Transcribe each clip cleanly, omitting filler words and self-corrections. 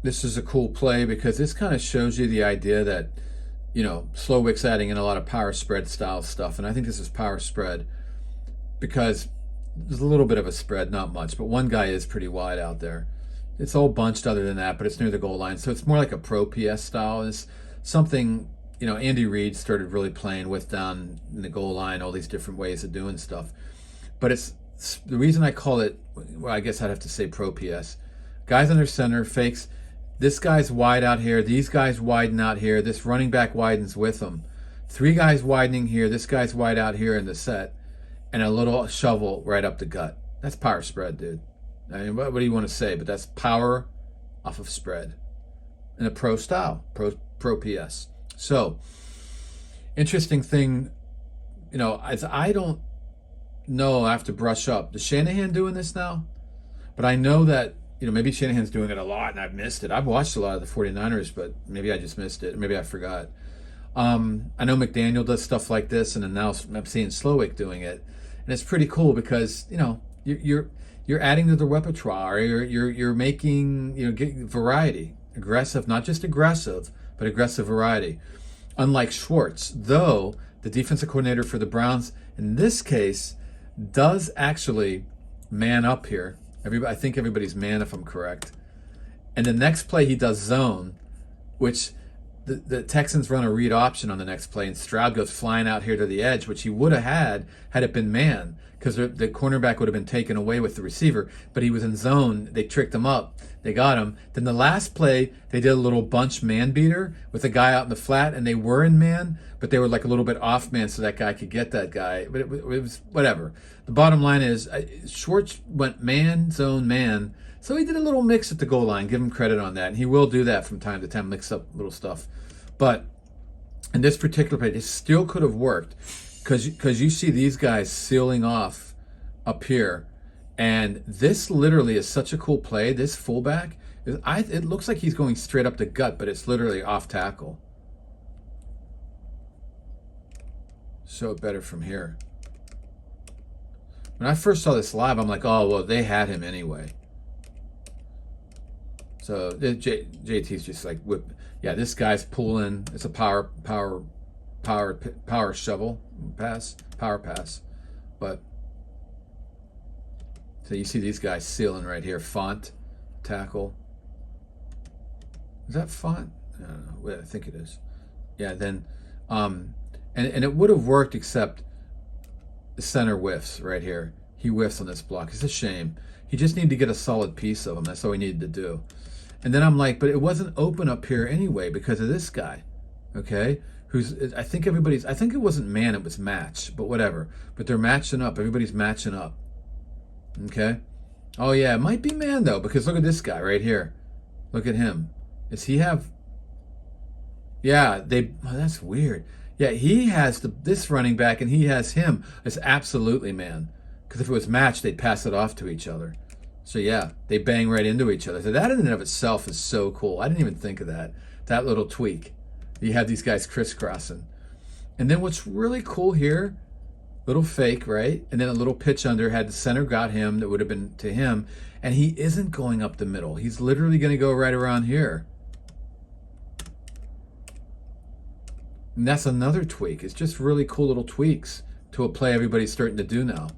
this is a cool play because this kind of shows you the idea that, Slowik's adding in a lot of power spread style stuff. And I think this is power spread because there's a little bit of a spread, not much, but one guy is pretty wide out there. It's all bunched other than that, but it's near the goal line. So it's more like a pro PS style. It's something, Andy Reid started really playing with down in the goal line, all these different ways of doing stuff. But it's the reason I call it, well, I guess I'd have to say pro PS. Guys under center, fakes. This guy's wide out here. These guys widen out here. This running back widens with them. Three guys widening here. This guy's wide out here in the set. And a little shovel right up the gut. That's power spread, dude. I mean, what do you want to say? But that's power off of spread in a pro style, pro PS. So, interesting thing, as I don't know, I have to brush up. Is Shanahan doing this now? But I know that, maybe Shanahan's doing it a lot and I've missed it. I've watched a lot of the 49ers, but maybe I just missed it. Maybe I forgot. I know McDaniel does stuff like this, and then now I'm seeing Slowik doing it. And it's pretty cool because, you're adding to the repertoire. You're making, variety. Aggressive, not just aggressive, but aggressive variety. Unlike Schwartz, though the defensive coordinator for the Browns, in this case, does actually man up here. I think everybody's man, if I'm correct. And the next play he does zone, which the Texans run a read option on the next play, and Stroud goes flying out here to the edge, which he would have had it been man, because the cornerback would have been taken away with the receiver, but he was in zone. They tricked him up. They got him. Then the last play, they did a little bunch man beater with a guy out in the flat, and they were in man, but they were like a little bit off man so that guy could get that guy. But it was whatever. The bottom line is Schwartz went man, zone, man. So he did a little mix at the goal line. Give him credit on that. And he will do that from time to time, mix up little stuff. But in this particular play, it still could have worked because you see these guys sealing off up here. And this literally is such a cool play. This fullback, it looks like he's going straight up the gut, but it's literally off tackle. Show it better from here. When I first saw this live, I'm like, oh, well, they had him anyway. So JT's just like whip. Yeah, this guy's pulling. It's a power shovel pass, power pass. But so you see these guys sealing right here. Font, tackle. Is that font? I don't know. Wait, I think it is. Yeah. Then, and it would have worked except the center whiffs right here. He whiffs on this block. It's a shame. He just needed to get a solid piece of him. That's all he needed to do. And then I'm like, but it wasn't open up here anyway because of this guy, okay? I think it wasn't man, it was match, but whatever. But they're matching up. Everybody's matching up, okay? Oh, yeah, it might be man, though, because look at this guy right here. Look at him. Does he have... Yeah, that's weird. Yeah, he has this running back, and he has him. It's absolutely man. Because if it was match, they'd pass it off to each other. So yeah, they bang right into each other. So that in and of itself is so cool. I didn't even think of that. That little tweak. You have these guys crisscrossing. And then what's really cool here, little fake, right? And then a little pitch under, had the center got him, that would have been to him. And he isn't going up the middle. He's literally going to go right around here. And that's another tweak. It's just really cool little tweaks to a play everybody's starting to do now.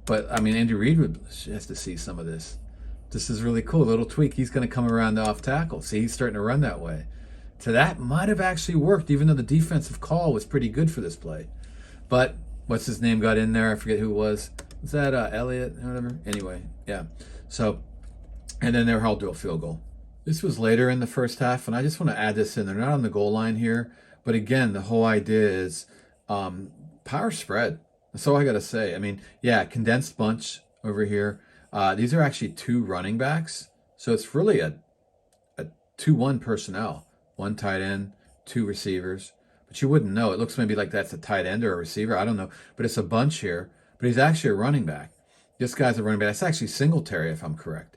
But, I mean, Andy Reid has to see some of this. This is really cool. A little tweak. He's going to come around the off tackle. See, he's starting to run that way. So that might have actually worked, even though the defensive call was pretty good for this play. But what's his name got in there? I forget who it was. Was that Elliott or whatever? Anyway, yeah. So, and then they're held to a field goal. This was later in the first half, and I just want to add this in. They're not on the goal line here. But again, the whole idea is power spread. That's all I got to say. I mean, yeah, condensed bunch over here. These are actually two running backs. So it's really a 2-1 personnel. One tight end, two receivers. But you wouldn't know. It looks maybe like that's a tight end or a receiver. I don't know. But it's a bunch here. But he's actually a running back. This guy's a running back. That's actually Singletary, if I'm correct.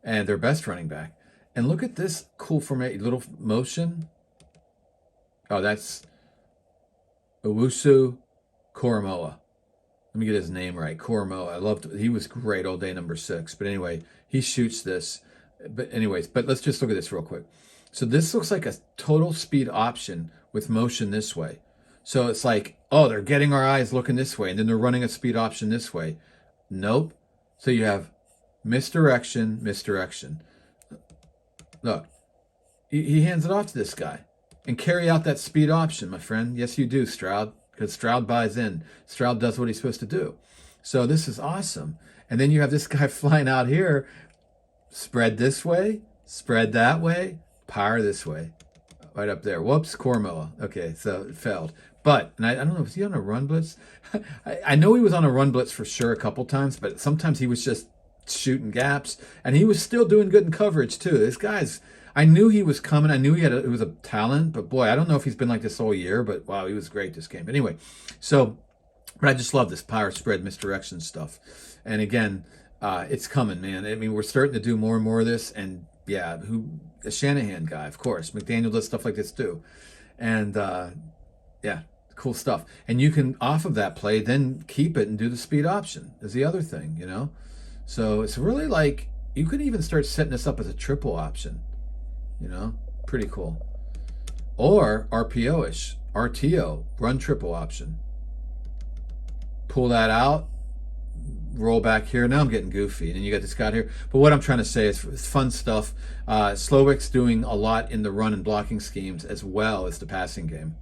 And their best running back. And look at this cool little motion. Oh, that's Owusu Koromoa. Let me get his name right. Koromoa. He was great all day, number 6. But anyway, he shoots this. But anyways, but let's just look at this real quick. So this looks like a total speed option with motion this way. So it's like, oh, they're getting our eyes looking this way, and then they're running a speed option this way. Nope. So you have misdirection, misdirection. Look, he hands it off to this guy. And carry out that speed option, my friend. Yes, you do, Stroud, because Stroud buys in. Stroud does what he's supposed to do. So this is awesome. And then you have this guy flying out here, spread this way, spread that way, power this way. Right up there. Whoops, Cormoa. Okay, so it failed. But, and I don't know, was he on a run blitz? I know he was on a run blitz for sure a couple times, but sometimes he was just shooting gaps. And he was still doing good in coverage, too. This guy's, I knew he was coming. I knew he was a talent, but boy, I don't know if he's been like this all year, but wow, he was great this game. Anyway, so, but I just love this power spread misdirection stuff. And again, it's coming, man. I mean, we're starting to do more and more of this. And yeah, the Shanahan guy, of course. McDaniel does stuff like this too. And yeah, cool stuff. And you can, off of that play, then keep it and do the speed option is the other thing, you know? So it's really like, you could even start setting this up as a triple option. You know, pretty cool. Or RPO-ish, RTO, run triple option. Pull that out, roll back here. Now I'm getting goofy. And then you got this guy here. But what I'm trying to say is it's fun stuff. Slowik's doing a lot in the run and blocking schemes as well as the passing game.